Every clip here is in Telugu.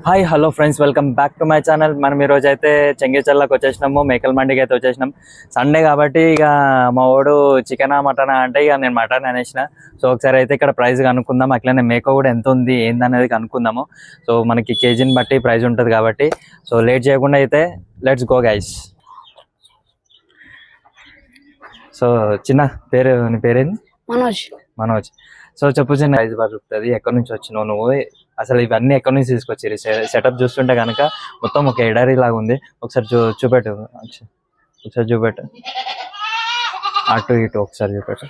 Hi hello friends, welcome back to my channel. మనం ఈరోజు అయితే చెంగిచెర్లకు వచ్చేసినాము, మేకల మండికి అయితే వచ్చేసినాం. సండే కాబట్టి ఇక మా వాడు చికెనా మటనా అంటే ఇక నేను మటన్ అనేసిన. సో ఒకసారి అయితే ఇక్కడ ప్రైస్ కనుక్కుందాం, అట్లనే మేక కూడా ఎంత ఉంది ఏందనేది కనుక్కుందాము. సో మనకి కేజీని బట్టి ప్రైస్ ఉంటుంది కాబట్టి సో లేట్ చేయకుండా అయితే లెట్స్ గో గైస్. సో చిన్న పేరు, నీ పేరేంది? మనోజ్. సో చెప్పు చిన్న, ప్రైస్ పడుతుంది, ఎక్కడి నుంచి వచ్చినావు నువ్వు, అసలు ఇవన్నీ ఎక్కడి నుంచి తీసుకొచ్చారు? సెటప్ చూస్తుంటే కనుక మొత్తం ఒక ఎడారి లాగా ఉంది. ఒకసారి చూపెట్టు, ఒకసారి చూపెట్టు, అటు ఇటు ఒకసారి చూపెట్టు.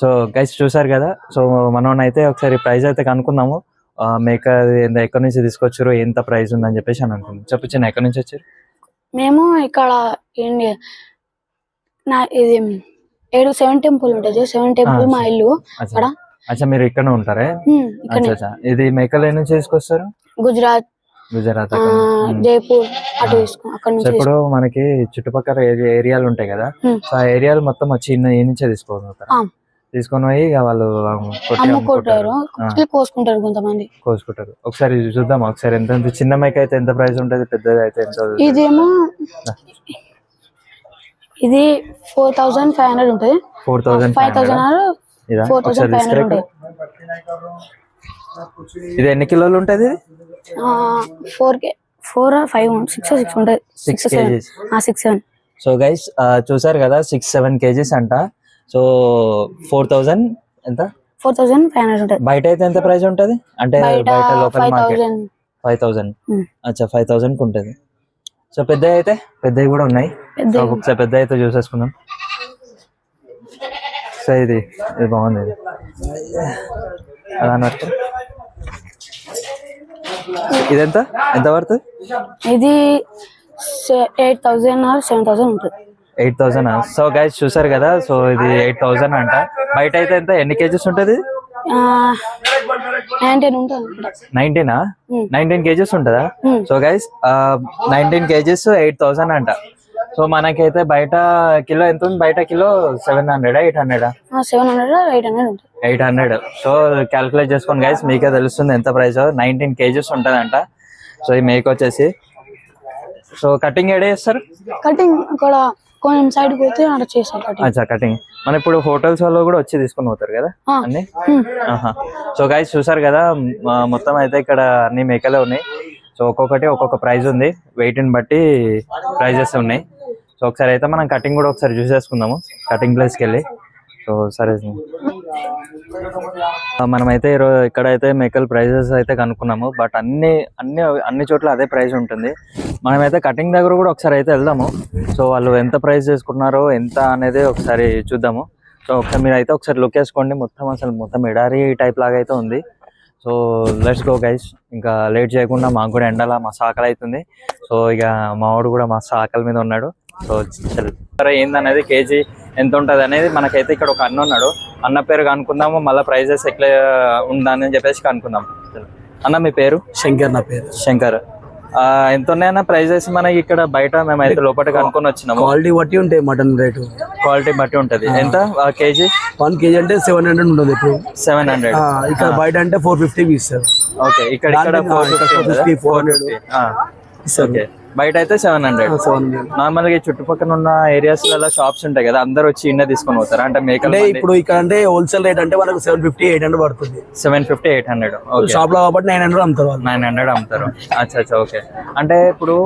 సో గైస్ చూసారు కదా. సో మనం అయితే ఒకసారి ప్రైస్ అయితే కనుక్కుందాము. మేక ఎక్కడి నుంచి తీసుకొచ్చారు, ఎంత ప్రైస్ ఉందని చెప్పేసి అని అనుకుందాం. చెప్పు చిన్న, ఎక్కడి నుంచి వచ్చారు? మేము ఇక్కడ ఇది 7 టెంపుల్ ఉంటుంది, 7 టెంపుల్ మా ఇల్లు అక్కడ. అచ్చా, మీరు ఇక్కడ ఉంటారా? ఇది మేకలు నుంచి తీసుకొస్తారు? గుజరాత్, జైపూర్ అటు అక్కడ. ఇప్పుడు మనకి చుట్టుపక్కల ఏరియాలు ఉంటాయి కదా, ఆ ఏరియాలు మొత్తం వచ్చి ఈ నుంచే తీసుకోవాలి, తీసుకొని పోయి వాళ్ళు కోసుకుంటారు, కొంతమంది కోసుకుంటారు. ఒకసారి చూద్దాం, ఒకసారి ఎంత చిన్న మేక అయితే ఎంత ప్రైస్ ఉంటుంది, పెద్దది అయితే ఎంత? ఇదేమో ఇది 4500 ఉంటుంది. 4500 ఉంటుంది. ఇది ఎన్ని కిలోలు ఉంటుంది? 4 5 6 ఉంటుంది. 6 kgs. 6-7. సో గైస్ చూసారు కదా, 6-7 kgs అంట. సో 4000 ఎంత? 4500 ఉంటుంది. బయట అయితే ఎంత ప్రైస్ ఉంటుంది అంటే? బయట లోకల్ మార్కెట్ 5000. అచ్చా, 5000 ఉంటుంది. సో పెద్దవి కూడా ఉన్నాయి. ఒకసారి పెద్ద అయితే చూసేసుకుందాం. సో ఇది బాగుంది, అలా అన్నట్టు. ఇది ఎంత పడుతుంది? ఇది 8000 or 7000 ఉంటుంది. 8000. సో గైస్ చూసారు కదా, సో ఇది 8000 అంట. బయట అయితే ఎంత, ఎన్ని కేజీస్ ఉంటుంది? 19 కేజీస్ ఉంటుందా? సో గైస్ 19 కేజీస్ 8000 అంట. సో మనకైతే బయట కిలో ఎంత ఉంది? బయట కిలో 700 800? 800. సో క్యాల్కులేట్ చేసుకోండి గైస్, మీకే తెలుస్తుంది ఎంత ప్రైస్. 19 కేజీస్ ఉంటుంది అంట. సో ఈ మేక వచ్చేసి, సో కటింగ్ ఏడే చేస్తారు? కటింగ్ అక్కడ కొంచెం సైడ్ పోతే అక్కడ చేస్తారు. అచ్చా, కటింగ్ మన ఇప్పుడు హోటల్స్ వాళ్ళు కూడా వచ్చి తీసుకొని పోతారు కదా అన్ని. సో గైస్ చూసారు కదా, మొత్తం అయితే ఇక్కడ అన్ని మేకలే ఉన్నాయి. సో ఒక్కొక్కటి ఒక్కొక్క ప్రైస్ ఉంది, వెయిట్ ని బట్టి ప్రైజెస్ ఉన్నాయి. సో ఒకసారి అయితే మనం కటింగ్ కూడా ఒకసారి చూసేసుకుందాము, కటింగ్ ప్లేస్కి వెళ్ళి. సో సరే, మనమైతే ఈరోజు ఇక్కడైతే మేకల్ ప్రైజెస్ అయితే కనుక్కున్నాము. బట్ అన్ని చోట్ల అదే ప్రైస్ ఉంటుంది. మనమైతే కటింగ్ దగ్గర కూడా ఒకసారి అయితే వెళ్దాము. సో వాళ్ళు ఎంత ప్రైస్ చేసుకున్నారో ఎంత అనేది ఒకసారి చూద్దాము. సో ఒకసారి మీరు అయితే ఒకసారి లుక్ వేసుకోండి, మొత్తం ఎడారి టైప్ లాగా అయితే ఉంది. So let's go guys. ఇంకా లేట్ చేయకుండా, మాకు కూడా ఎండలా మస్తు ఆకలి అవుతుంది. సో ఇక మా వాడు కూడా మస్తు ఆకలి మీద ఉన్నాడు. సో ఏందనేది, కేజీ ఎంత ఉంటుంది అనేది మనకైతే ఇక్కడ ఒక అన్న ఉన్నాడు, అన్న పేరు కనుక్కుందాము. మళ్ళీ ప్రైజెస్ ఎట్లా ఉందని చెప్పేసి కనుక్కుందాం. అన్న మీ పేరు? శంకర్. నా పేరు శంకర్. ఎంత ఉన్నాయన్న ప్రైజెస్ మనకి ఇక్కడ బయట? మేమైతే లోపల కనుక్కొని వచ్చినాము. క్వాలిటీ బట్టి ఉంటాయి, మటన్ రేటు క్వాలిటీ బట్టి ఉంటది. ఎంత కేజీ? 1 kg అంటే 700 ఉంటుంది. ఇప్పుడు 700. ఇక్కడ బయట అంటే 450 ఇస్తారు. ఓకే, ఇక్కడ 450 400 ఇస్తారు. బయట అయితే 700. నార్మల్ గా చుట్టుపక్కల ఉన్న ఏరియాస్ లలో షాప్స్ ఉంటాయి కదా, అందరు వచ్చి ఇన్న తీసుకొని పోతారు అంటే మేకలు. ఇప్పుడు ఇక్కడ అంటే హోల్సేల్ రేట్ అంటే మనకు 750 800 పడుతుంది. 750 800 షాప్ లో కాబట్టి 900 అమ్ముతారు. 900 అమ్ముతారు. అచ్చా, ఓకే. అంటే ఇప్పుడు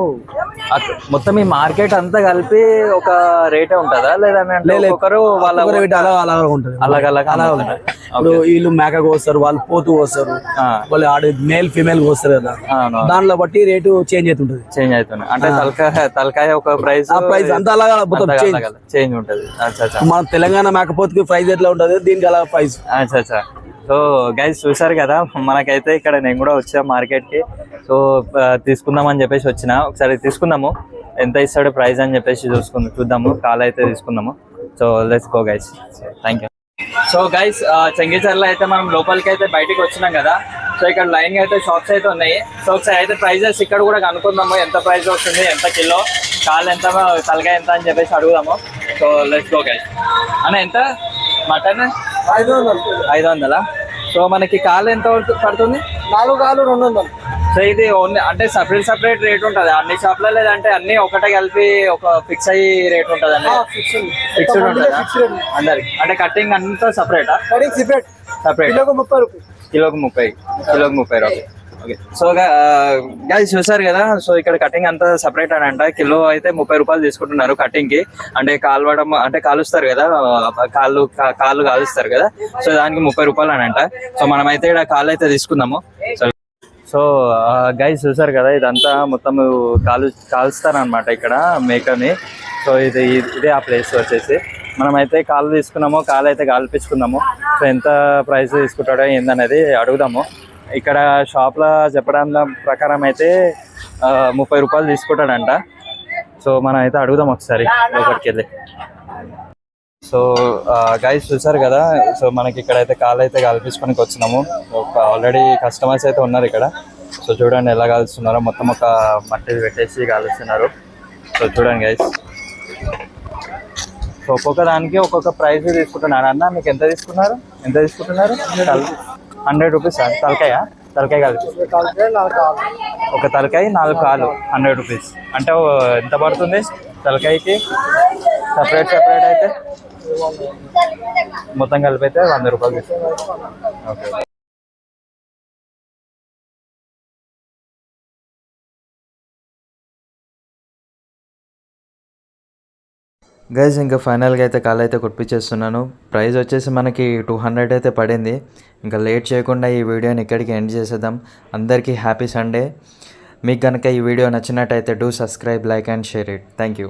మొత్తం ఈ మార్కెట్ అంతా కలిపి ఒక రేటే ఉంటుందా, లేదంటే ఒకరు వాళ్ళ రేట్ అలా ఉంటుంది? అలాగ ఇప్పుడు వీళ్ళు మేక కోస్తారు, వాళ్ళు పోతు కోస్తారు, వాళ్ళు మేల్ ఫీమేల్ కోస్తారు కదా, దానిలో బట్టి రేటు చేంజ్ అవుతుంది. అంటే తలకాయ ఒక ప్రైస్ అంతా అలాగా చేంజ్ ఉంటది. మన తెలంగాణ మేకపోతుకి ప్రైస్ ఎట్లా ఉంటది, దీనికి అలా ప్రైస్. అచ్చా. సో గైస్ చూసారు కదా, మనకైతే ఇక్కడ నేను కూడా వచ్చా మార్కెట్ కి. సో తీసుకుందామని చెప్పేసి వచ్చిన, ఒకసారి తీసుకుందాము, ఎంత ఇస్తాడు ప్రైస్ అని చెప్పేసి చూద్దాము. కాల్ అయితే తీసుకుందాము. So let's go guys. Thank you. So guys Chengicherla అయితే మనం లోపలికి అయితే బయటికి వచ్చినాం కదా. సో ఇక్కడ లైన్ అయితే షాప్స్ అయితే ఉన్నాయి. సో ఒకసారి అయితే ప్రైజెస్ ఇక్కడ కూడా కనుక్కుందాము, ఎంత ప్రైస్ వస్తుంది, ఎంత కిలో, కాలు ఎంత, తలకాయ ఎంత అని చెప్పేసి అడుగుదాము. So let's go guys. అన్న ఎంత మటన్? 500. సో మనకి కాలు ఎంత పడుతుంది? 4 కాలు 200. సో ఇది ఓన్లీ అంటే సపరేట్ రేట్ ఉంటుంది అన్ని షాప్లో, లేదంటే అన్ని ఒకటే కలిపి ఒక ఫిక్స్ అయ్యి రేట్ ఉంటుంది అండి? ఫిక్స్డ్ ఉంటుందా అందరికి? అంటే కటింగ్ అంతా సపరేటా? సపరేట్. కిలోకి 30 రూపాయలు. ఓకే. సో గైస్ చూసారు కదా. సో ఇక్కడ కటింగ్ అంతా సపరేట్ అని అంట. కిలో అయితే 30 రూపాయలు తీసుకుంటున్నారు కటింగ్ కి. అంటే కాలువడం అంటే కాలుస్తారు కదా, కాళ్ళు కాలుస్తారు కదా, సో దానికి 30 రూపాయలు అని అంట. సో మనమైతే ఇక్కడ కాళ్ళు అయితే తీసుకుందాము. సో గైస్ చూసారు కదా, ఇదంతా మొత్తం కాలుస్తారనమాట ఇక్కడ మేకని. సో ఇదే ఆ ప్లేస్ వచ్చేసి. మనమైతే కాళ్ళు తీసుకున్నాము, కాలు అయితే కాల్పించుకుందాము. సో ఎంత ప్రైస్ తీసుకుంటాడో ఏందనేది అడుగుదాము. ఇక్కడ షాప్లో చెప్పడం ప్రకారం అయితే 30 రూపాయలు తీసుకుంటాడంట. సో మనం అయితే అడుగుదాం ఒకసారి లోపలికి వెళ్ళి. సో గైస్ చూసారు కదా. సో మనకి ఇక్కడైతే కాలు అయితే కాల్పించుకోనికి వచ్చినాము. ఆల్రెడీ కస్టమర్స్ అయితే ఉన్నారు ఇక్కడ. సో చూడండి ఎలా కాలుస్తున్నారో, మొత్తం ఒక మట్టి పెట్టేసి కాలుస్తున్నారు. సో చూడండి గైస్. సో ఒక్కొక్క దానికి ఒక్కొక్క ప్రైస్ తీసుకుంటున్నారు. అన్న మీకు ఎంత తీసుకుంటున్నారు? 100 రూపీస్. తలకాయ కలిపి ఒక తలకాయ 4 కాలు 100 రూపీస్. అంటే ఎంత పడుతుంది తలకాయకి? సపరేట్ అయితే మొత్తం కలిపి అయితే 100 రూపాయలు తీసుకుంటారు. ఓకే. గైజ్ ఇంకా ఫైనల్గా అయితే కాల్ అయితే కుట్టించేస్తున్నాను. ప్రైస్ వచ్చేసి మనకి 200 అయితే పడింది. ఇంకా లేట్ చేయకుండా ఈ వీడియోని ఇక్కడికి ఎండ్ చేసేద్దాం. అందరికీ హ్యాపీ సండే. మీకు కనుక ఈ వీడియో నచ్చినట్టయితే do subscribe, like and share it. Thank you.